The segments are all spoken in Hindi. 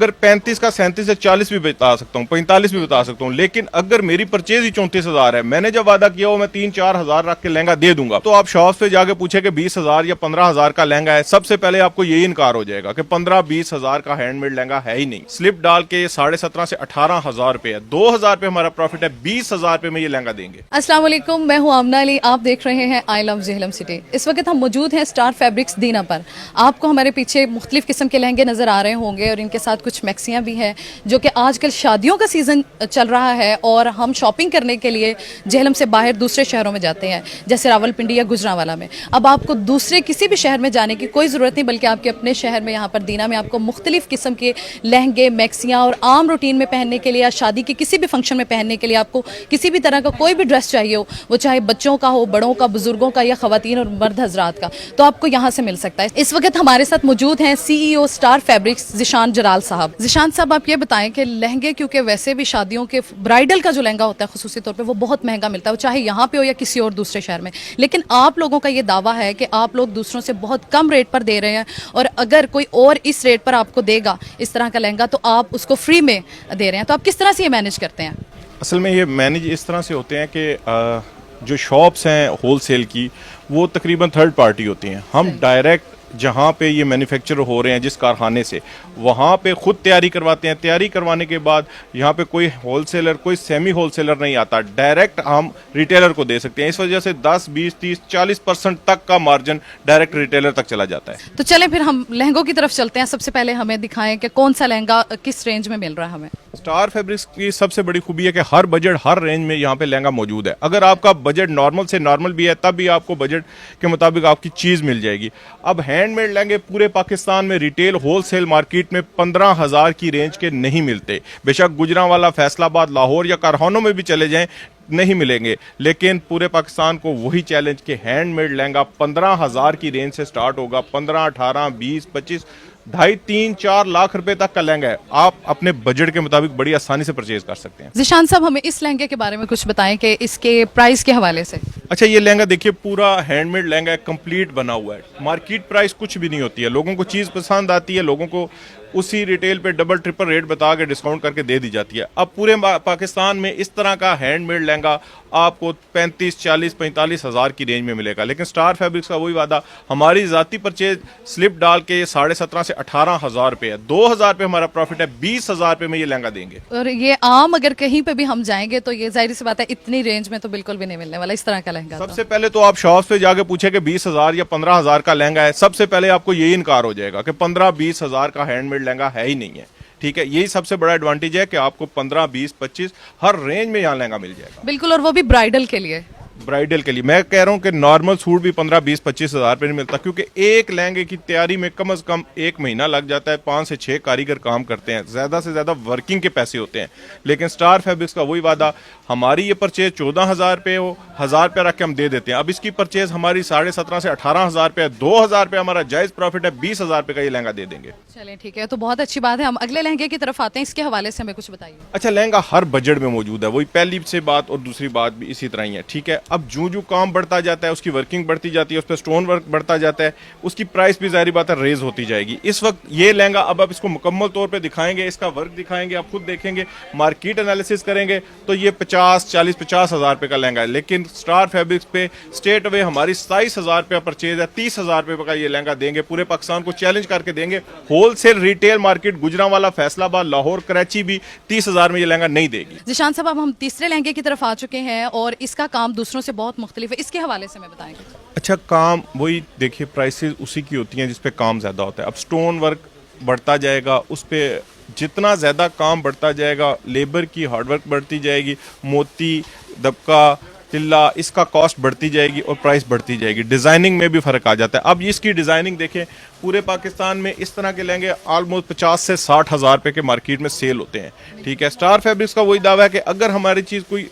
अगर 35 का 37 से 40 भी बता सकता हूँ, 45 भी बता सकता हूँ, लेकिन अगर मेरी परचेज ही 34,000 है, मैंने जब वादा किया वो मैं 3-4 हजार रख के लहंगा दे दूंगा, तो आप शॉप पे जाके पूछे कि 20,000 या 15,000 का लहंगा है, सबसे पहले आपको यही इनकार हो जाएगा कि 15-20 हजार का हैंडमेड लहंगा है ही नहीं। स्लिप डाल के 17,500 से 18,000 रुपए है, 2,000 रुपए हमारा प्रॉफिट है, 20,000 रुपए में ये लहंगा देंगे। अस्सलाम वालेकुम, मैं हूं आमना अली, आप देख रहे हैं आई लव जेहलम सिटी। इस वक्त हम मौजूद हैं स्टार फैब्रिक्स दीना पर। आपको हमारे पीछे मुख्तलिफ किस्म के लहंगे नज़र आ रहे होंगे और इनके साथ कुछ मैक्सियाँ भी हैं, जो कि आजकल शादियों का सीज़न चल रहा है और हम शॉपिंग करने के लिए जेहलम से बाहर दूसरे शहरों में जाते हैं, जैसे रावलपिंडी या गुजरांवाला में। अब आपको दूसरे किसी भी शहर में जाने की कोई ज़रूरत नहीं, बल्कि आपके अपने शहर में यहाँ पर दीना में आपको मुख्तलिफ किस्म के लहंगे, मैक्सियाँ और आम रूटीन में पहनने के लिए या शादी के किसी भी फंक्शन में पहनने के लिए आपको किसी भी तरह का कोई भी ड्रेस चाहिए हो, वो चाहे बच्चों का हो, बड़ों का, बुजुर्गों का या खवातीन और मर्द हजरात का, तो आपको यहाँ से मिल सकता है। इस वक्त हमारे साथ मौजूद हैं CEO स्टार फैब्रिक्स ज़िशान जलाल साहब। ज़िशान साहब, आप ये बताएं कि लहंगे, क्योंकि वैसे भी शादियों के ब्राइडल का जो लहंगा होता है खुसूसी तौर पे, वो बहुत महंगा मिलता है, चाहे यहाँ पे हो या किसी और दूसरे शहर में, लेकिन आप लोगों का ये दावा है कि आप लोग दूसरों से बहुत कम रेट पर दे रहे हैं और अगर कोई और इस रेट पर आपको देगा इस तरह का लहंगा तो आप उसको फ्री में दे रहे हैं। तो आप किस तरह से ये मैनेज करते हैं? असल में ये मैनेज इस तरह से होते हैं कि जो शॉप्स हैं होलसेल की, वो तकरीबन थर्ड पार्टी होती हैं। हम डायरेक्ट जहाँ पे ये मैन्युफैक्चर हो रहे हैं जिस कारखाने से, वहाँ पे खुद तैयारी करवाते हैं। तैयारी करवाने के बाद यहाँ पे कोई होलसेलर, कोई सेमी होलसेलर नहीं आता, डायरेक्ट हम रिटेलर को दे सकते हैं। इस वजह से 10, 20, 30, 40% तक का मार्जिन डायरेक्ट रिटेलर तक चला जाता है। तो चलें फिर हम लहंगों की तरफ चलते हैं। सबसे पहले हमें दिखाएं कि कौन सा लहंगा किस रेंज में मिल रहा है हमें। स्टार फैब्रिक्स की सबसे बड़ी खूबी है कि हर बजट, हर रेंज में यहाँ पे लहंगा मौजूद है। अगर आपका बजट नॉर्मल से नॉर्मल भी है, तब भी आपको बजट के मुताबिक आपकी चीज़ मिल जाएगी। अब हैंडमेड लहंगे पूरे पाकिस्तान में रिटेल होलसेल मार्केट में 15,000 की रेंज के नहीं मिलते। बेशक गुजरांवाला, फैसलाबाद, लाहौर या कारखानों में भी चले जाएं, नहीं मिलेंगे, लेकिन पूरे पाकिस्तान को वही चैलेंज कि हैंडमेड लहंगा 15,000 की रेंज से स्टार्ट होगा। 15, 18, 20, 25, 2.5, 3, 4 लाख रुपए तक का लहंगा है। आप अपने बजट के मुताबिक बड़ी आसानी से परचेज कर सकते हैं। ज़िशान साहब, हमें इस लहंगे के बारे में कुछ बताएं कि इसके प्राइस के हवाले से। अच्छा, ये लहंगा देखिए, पूरा हैंडमेड लहंगा है, कंप्लीट बना हुआ है। मार्केट प्राइस कुछ भी नहीं होती है। लोगों को चीज़ पसंद आती है, लोगों को उसी रिटेल पे डबल ट्रिपल रेट बता के डिस्काउंट करके दे दी जाती है। अब पूरे पाकिस्तान में इस तरह का हैंडमेड लहंगा आपको 35, 40, 45 हजार की रेंज में मिलेगा। लेकिन स्टार फैब्रिक्स का वही वादा, हमारी जाती परचेज स्लिप डाल के 17,500 से 18,000 रुपए है, 2,000 रुपए हमारा प्रॉफिट है, 20,000 रुपए में ये लहंगा देंगे। और ये आम अगर कहीं पे भी हम जाएंगे तो ये जाहिर सी बात है इतनी रेंज में तो बिल्कुल भी नहीं मिलने वाला इस तरह का लहंगा। सबसे पहले तो आप शॉप पे जाके पूछे कि 20,000 या 15,000 का लहंगा है, सबसे पहले आपको यही इनकार हो जाएगा कि 15-20 हजार का हैंडमेड लहंगा है ही नहीं है। ठीक है, यही सबसे बड़ा एडवांटेज है कि आपको 15, 20, 25 हर रेंज में यहाँ लहंगा मिल जाएगा। बिल्कुल, और वो भी ब्राइडल के लिए। ब्राइडल के लिए मैं कह रहा हूँ कि नॉर्मल सूट भी 15, 20, 25 हजार रुपये नहीं मिलता, क्योंकि एक लहंगे की तैयारी में कम से कम 1 महीना लग जाता है। 5 से 6 कारीगर काम करते हैं, ज्यादा से ज्यादा वर्किंग के पैसे होते हैं। लेकिन स्टार फैब्रिक्स का वही वादा, हमारी ये परचेज 14,000 रुपये हो, 1,000 रुपये रख के हम दे देते हैं। अब इसकी परचेज हमारी 17,500 से 18,000 रुपये, 2,000 रुपये हमारा जायज प्रॉफिट है, 20,000 रुपये का ये लहंगा दे देंगे। चलें ठीक है, तो बहुत अच्छी बात है। हम अगले लहंगे की तरफ आते हैं, इसके हवाले से हमें कुछ बताइए। अच्छा, लहंगा हर बजट में मौजूद है, वही पहली से बात और दूसरी बात भी इसी तरह ही है। ठीक है, अब जो काम बढ़ता जाता है, उसकी वर्किंग बढ़ती जाती है, उस पर स्टोन वर्क बढ़ता जाता है, उसकी प्राइस भी जाहिर बात है रेज होती जाएगी। इस वक्त ये लहंगा, अब आप इसको मुकम्मल तौर पे दिखाएंगे, इसका वर्क दिखाएंगे, आप खुद देखेंगे, मार्केट एनालिसिस करेंगे तो ये 50, 40, 50 हजार रुपए का लहंगा है। लेकिन स्टार फैब्रिक्स पे स्टेट अवे हमारी 27,000 रुपया परचेज है, 30,000 रुपये का ये लहंगा देंगे। पूरे पाकिस्तान को चैलेंज करके देंगे। Wholesale retail market Gujranwala, Faisalabad, Lahore, Karachi भी 30,000 में ये लहंगा नहीं देगी। ज़िशान साहब, अब हम तीसरे लहंगे की तरफ आ चुके हैं और इसका काम दूसरों से बहुत मुख्तलिफ है, इसके हवाले से हमें बताएंगे। अच्छा, काम वही देखिए, प्राइसेस उसी की होती हैं जिस पे काम ज़्यादा होता है। अब स्टोन वर्क बढ़ता जाएगा, उस पर जितना ज़्यादा काम बढ़ता जाएगा, लेबर की हार्डवर्क बढ़ती जाएगी, मोती, दबका, तिल्ला, इसका कॉस्ट बढ़ती जाएगी और प्राइस बढ़ती जाएगी। डिज़ाइनिंग में भी फ़र्क आ जाता है। अब इसकी डिज़ाइनिंग देखें, पूरे पाकिस्तान में इस तरह के लहंगे ऑलमोस्ट 50 से 60 हज़ार रुपये के मार्केट में सेल होते हैं। ठीक है, स्टार फैब्रिक्स का वही दावा है कि अगर हमारी चीज़ कोई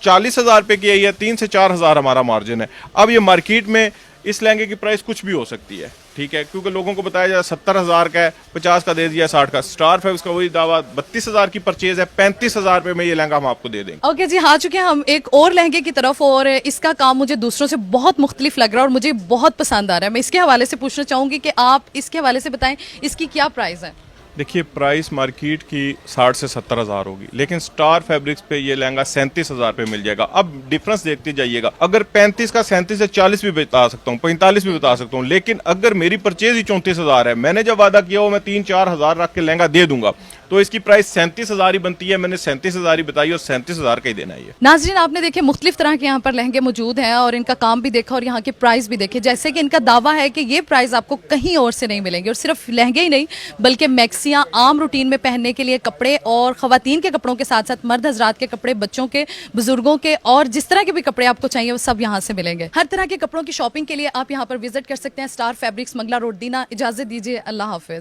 40,000 रुपये की है या 3 से 4 हजार हमारा मार्जिन है। अब ये मार्केट में इस लहंगे की प्राइस कुछ भी हो सकती है। ठीक है, क्योंकि लोगों को बताया जाए 70,000 का है, 50 का दे दिया, 60 का। स्टार फैब्रिक्स का वही दावा, 32,000 की परचेज है, 35,000 रुपये में ये लहंगा हम आपको दे देंगे। ओके जी, आ चुके हैं हम एक और लहंगे की तरफ और इसका काम मुझे दूसरों से बहुत मुख्तलिफ लग रहा है और मुझे बहुत पसंद आ रहा है। मैं इसके हवाले से पूछना चाहूंगी कि आप इसके हवाले से बताएं, इसकी क्या प्राइस है? देखिए प्राइस मार्केट की 60 से 70 हज़ार होगी, लेकिन स्टार फैब्रिक्स पे ये लहंगा 37 हज़ार पे मिल जाएगा। अब डिफरेंस देखते जाइएगा, अगर 35 का 37 से 40 भी बता सकता हूँ, 45 भी बता सकता हूँ, लेकिन अगर मेरी परचेज ही 34 हज़ार है, मैंने जब वादा किया वो मैं 3-4 हज़ार रख के लहंगा दे दूंगा, तो इसकी प्राइस 37 हज़ार ही बनती है। मैंने 37 हज़ार ही बताई और 37 हज़ार का ही देना है ये। नाजरीन, आपने देखे मुख्तलिफ तरह के यहाँ पर लहंगे मौजूद हैं और इनका काम भी देखा और यहाँ के प्राइस भी देखे। जैसे कि इनका दावा है कि ये प्राइस आपको कहीं और से नहीं मिलेंगे, और सिर्फ लहंगे ही नहीं बल्कि मैक्सियाँ, आम रूटीन में पहनने के लिए कपड़े और ख़वातीन के कपड़ों के साथ साथ मर्द हजरात के कपड़े, बच्चों के, बुजुर्गों के, और जिस तरह के भी कपड़े आपको चाहिए वो सब यहाँ से मिलेंगे। हर तरह के कपड़ों की शॉपिंग के लिए आप यहाँ पर विजिट कर सकते हैं। स्टार फैब्रिक्स, मंगला रोड, दीना। इजाज़त दीजिए, अल्लाह हाफिज़।